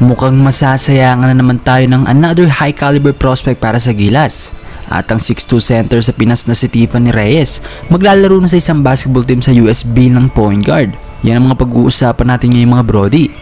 Mukhang masasayangan na naman tayo ng another high caliber prospect para sa Gilas. At ang 6'2 center sa Pinas na si Tiffany Reyes maglalaro na sa isang basketball team sa US bilang point guard. Yan ang mga pag-uusapan natin ngayon mga brody.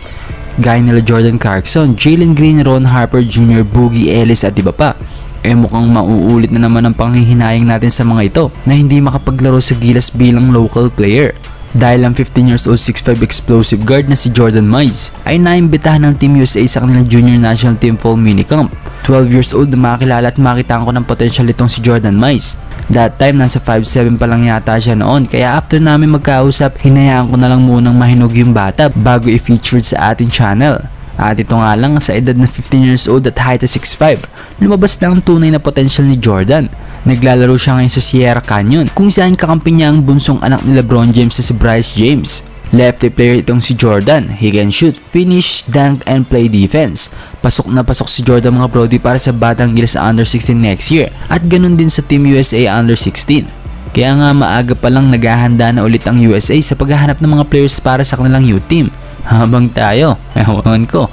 Gaya nila Jordan Clarkson, Jalen Green, Ron Harper Jr., Boogie Ellis at iba pa. Mukhang mauulit na naman ang panghihinayang natin sa mga ito na hindi makapaglaro sa Gilas bilang local player. Dahil ang 15 years old 6'5 explosive guard na si Jordan Mize ay naimbitahan ng Team USA sa kanilang junior national team fall minicamp. 12 years old na makilala at makitaan ko ng potential itong si Jordan Mize. That time nasa 5'7 pa lang yata siya noon, kaya after namin magkausap hinayaan ko na lang munang mahinog yung bata bago i-featured sa ating channel. At ito nga lang, sa edad na 15 years old at height na 6'5, lumabas na ang tunay na potential ni Jordan. Naglalaro siya ngayon sa Sierra Canyon kung saan kakampi niya ang bunsong anak ni LeBron James na si Bryce James. Lefty player itong si Jordan. He can shoot, finish, dunk, and play defense. Pasok na pasok si Jordan mga brody para sa Batang Gilas sa Under 16 next year at ganun din sa Team USA Under 16. Kaya nga maaga pa lang naghahanda na ulit ang USA sa paghahanap ng mga players para sa kanilang youth team. Habang tayo, ewan ko.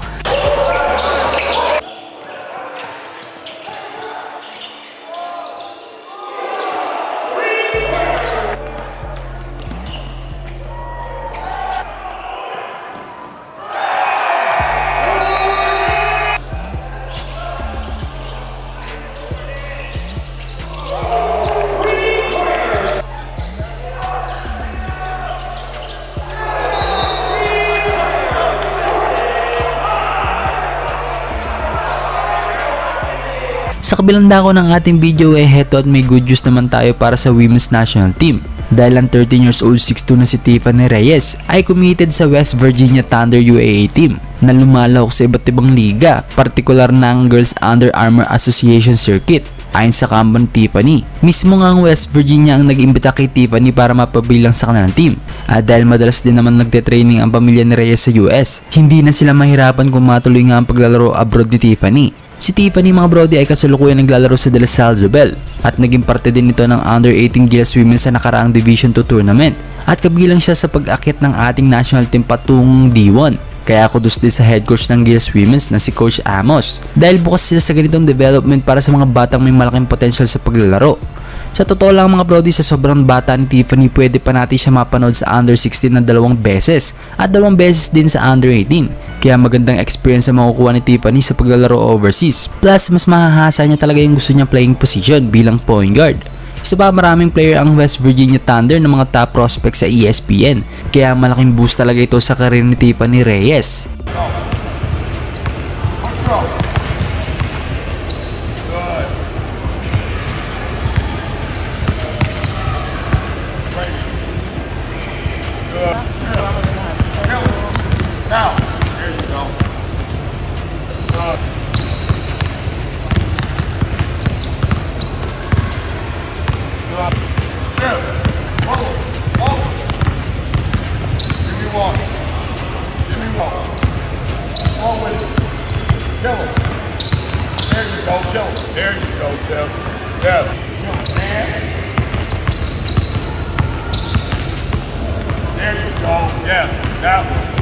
Sa kabilang dako ng ating video heto at may good news naman tayo para sa women's national team. Dahil ang 13 years old 6'2 na si Tiffany Reyes ay committed sa West Virginia Thunder UAA team na lumalahok sa iba't ibang liga, partikular na ang Girls Under Armour Association Circuit. Ayon sa kampan Tiffany, mismo nga ang West Virginia ang nag-imbita kay Tiffany para mapabilang sa kanilang team. At dahil madalas din naman nagte-training ang pamilya ni Reyes sa US, hindi na sila mahirapan kung matuloy nga ang paglalaro abroad ni Tiffany. Si Tiffany mga brody ay kasalukuyan naglalaro sa De La Salle Zobel at naging parte din ito ng Under 18 Gilas Women sa nakaraang Division 2 tournament at kabilang siya sa pag-akit ng ating national team patungong D1. Kaya kudos din sa head coach ng Gilas Women's na si Coach Amos dahil bukas sila sa ganitong development para sa mga batang may malaking potential sa paglalaro. Sa totoo lang mga brody, sa sobrang bata ni Tiffany pwede pa natin siya mapanood sa Under 16 na 2 beses at 2 beses din sa Under 18. Kaya magandang experience ang makukuha ni Tiffany sa paglalaro overseas. Plus mas mahahasa niya talaga yung gusto niya playing position bilang point guard. Isa pa, maraming player ang West Virginia Thunder ng mga top prospects sa ESPN. Kaya malaking boost talaga ito sa karir ni Tiffany Reyes. Now, there you go. Good. Good. Shift. Forward. Forward. Give me one. Give me one. Forward. Kill him. There you go. Kill him. There you go, Tim. Yes. There you go. Yes. That one.